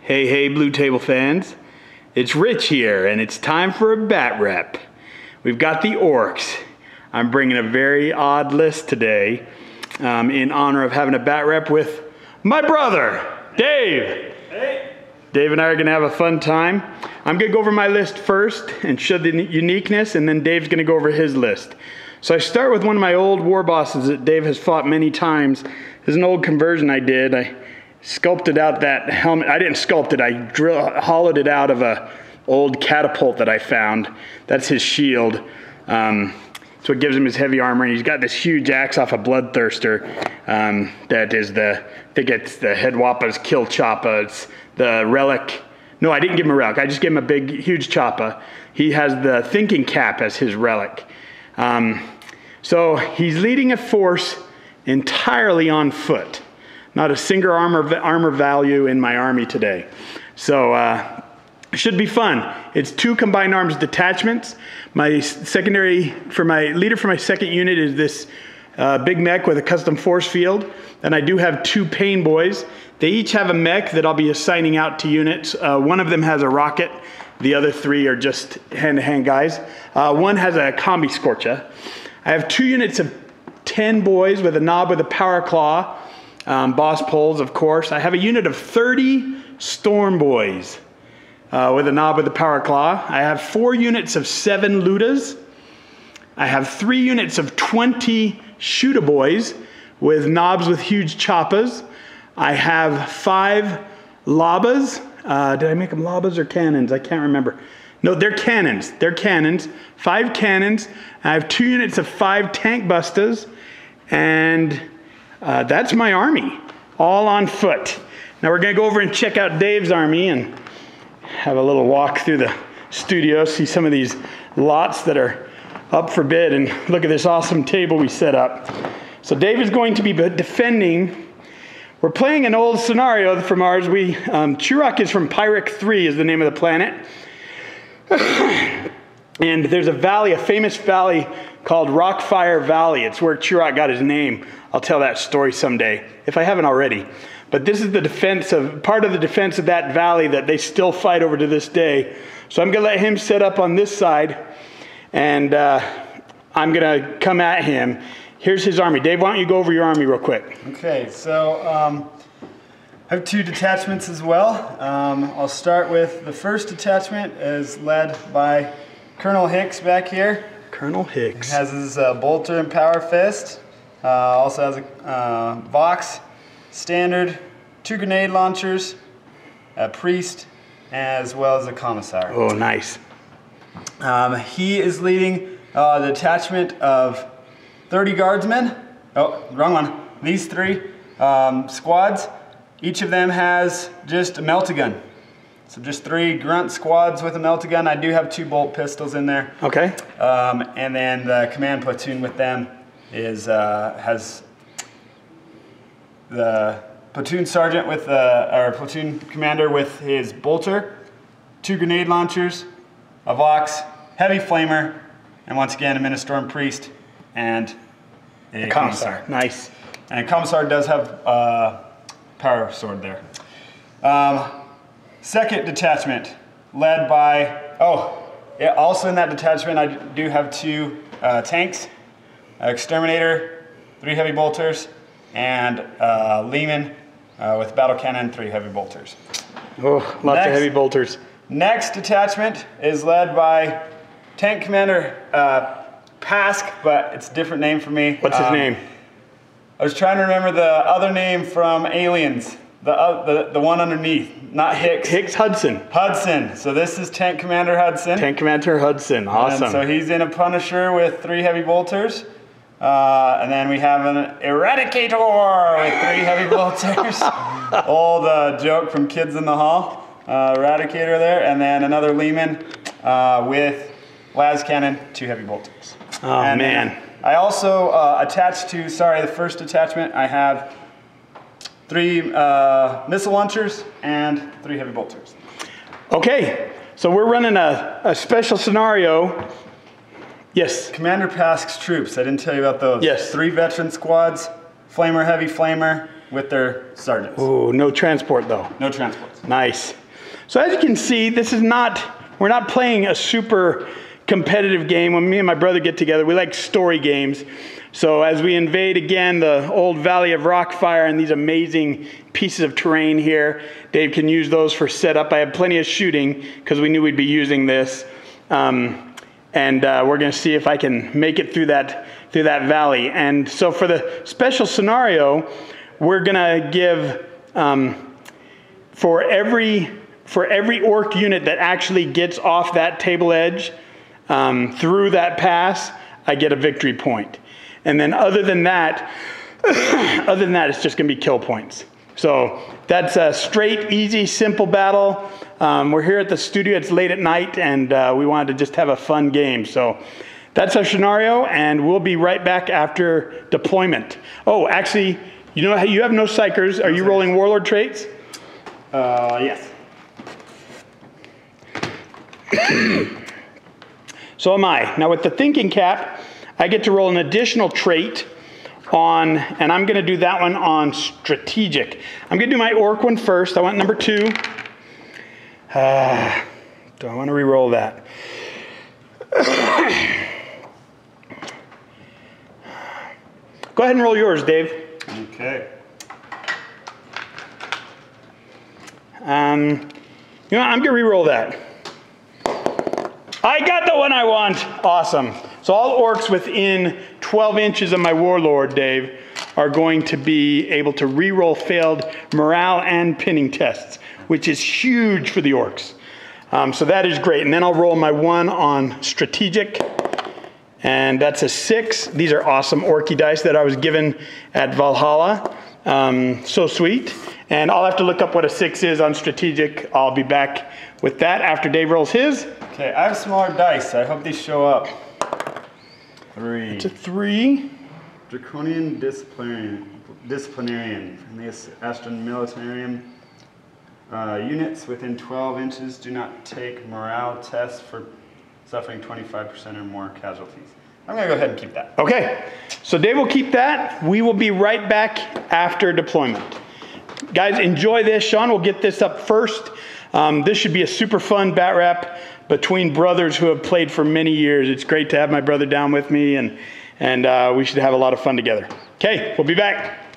Hey, hey, Blue Table fans. It's Rich here, and it's time for a Batrep. We've got the orcs. I'm bringing a very odd list today in honor of having a Batrep with my brother, Dave. Hey. Dave and I are going to have a fun time. I'm going to go over my list first and show the uniqueness, and then Dave's going to go over his list. So I start with one of my old war bosses that Dave has fought many times. This is an old conversion I did. I sculpted out that helmet. I didn't sculpt it. I hollowed it out of a old catapult that I found. That's his shield. So it gives him his heavy armor, and he's got this huge axe off a Bloodthirster. That is I think it's the Head Wappa's Kill Choppa. It's the relic. No, I didn't give him a relic. I just gave him a big, huge Choppa. He has the Thinking Cap as his relic. So he's leading a force entirely on foot. Not a single armor value in my army today. So should be fun. It's 2 combined arms detachments. My leader for my second unit is this big mech with a custom force field. And I do have 2 pain boys. They each have a mech that I'll be assigning out to units. One of them has a rocket. The other 3 are just hand-to-hand guys. One has a combi scorcha. I have 2 units of 10 boys with a knob with a power claw. Boss poles, of course. I have a unit of 30 storm boys with a knob with a power claw. I have 4 units of 7 ludas. I have 3 units of 20 shooter boys with knobs with huge choppas. I have 5 labas. Did I make them labas or cannons? I can't remember. No, they're cannons. They're cannons. 5 cannons. I have 2 units of 5 tank bustas. And that's my army, all on foot. Now we're going to go over and check out Dave's army and have a little walk through the studio, see some of these lots that are up for bid, and look at this awesome table we set up. So Dave is going to be defending. We're playing an old scenario from ours. Churok is from Pyric 3 is the name of the planet. And there's a valley, a famous valley called Rockfire Valley. It's where Churok got his name. I'll tell that story someday, if I haven't already. But this is the part of the defense of that valley that they still fight over to this day. So I'm going to let him set up on this side, and I'm going to come at him. Here's his army. Dave, why don't you go over your army real quick? Okay, so I have 2 detachments as well. I'll start with the first detachment is led by Colonel Hicks back here. Colonel Hicks. He has his bolter and power fist. Also has a Vox, standard, 2 grenade launchers, a priest, as well as a commissar. Oh, nice. He is leading the detachment of 30 guardsmen. Oh, wrong one. These 3 squads. Each of them has just a melt-a-gun. So just 3 grunt squads with a melt-a-gun. I do have 2 bolt pistols in there. Okay. And then the command platoon with them has the platoon sergeant with or platoon commander with his bolter, 2 grenade launchers, a Vox, heavy flamer, and once again a Ministorm priest and a commissar. Nice. And commissar does have power sword there. Second detachment led by also in that detachment I do have 2 tanks. Exterminator, 3 heavy bolters, and Lehman with battle cannon, 3 heavy bolters. Oh, lots of heavy bolters. Next detachment is led by tank commander Pask, but it's a different name for me. What's his name? I was trying to remember the other name from Aliens. The one underneath, not Hicks. Hicks Hudson. Hudson. So this is Tank Commander Hudson. Tank Commander Hudson. Awesome. And so he's in a Punisher with 3 heavy bolters. And then we have an Eradicator with 3 heavy bolters. Old joke from Kids in the Hall. Eradicator there. And then another Lehman with las cannon, 2 heavy bolters. Oh, and man. I also attached to, the first attachment, I have 3 missile launchers and 3 heavy bolters. Okay, so we're running a special scenario. Yes? Commander Pask's troops, I didn't tell you about those. Yes. 3 veteran squads, flamer, heavy flamer, with their sergeants. Ooh, no transport though. No transports. Nice. So as you can see, we're not playing a super competitive game. When me and my brother get together, we like story games. So as we invade again the old Valley of Rockfire and these amazing pieces of terrain here, Dave can use those for setup. I have plenty of shooting because we knew we'd be using this. We're going to see if I can make it through that valley. And so for the special scenario, we're going to give for every orc unit that actually gets off that table edge through that pass, I get a victory point. And then other than that, it's just going to be kill points. So that's a straight, easy, simple battle. We're here at the studio. It's late at night, and we wanted to just have a fun game. So that's our scenario, and we'll be right back after deployment. Oh, actually, you know, you have no psychers. Are you rolling warlord traits? Yes. So am I. Now with the thinking cap, I get to roll an additional trait on, and I'm going to do that one on strategic. I'm going to do my orc one first. I want number 2. Do I want to re-roll that? Go ahead and roll yours, Dave. Okay. You know what, I'm going to re-roll that. I got the one I want. Awesome. So all orcs within 12 inches of my warlord, Dave, are going to be able to re-roll failed morale and pinning tests, which is huge for the orcs. So that is great. And then I'll roll my 1 on strategic. And that's a 6. These are awesome orky dice that I was given at Valhalla. So sweet. And I'll have to look up what a 6 is on strategic. I'll be back with that after Dave rolls his. Okay, I have smaller dice. I hope these show up. 3. It's a 3. Draconian disciplinarian. And the Astron Militarium. Units within 12 inches do not take morale tests for suffering 25% or more casualties. I'm going to go ahead and keep that. Okay, so Dave will keep that. We will be right back after deployment. Guys, enjoy this. Shawn will get this up first. This should be a super fun bat rap between brothers who have played for many years. It's great to have my brother down with me, and we should have a lot of fun together. Okay, we'll be back.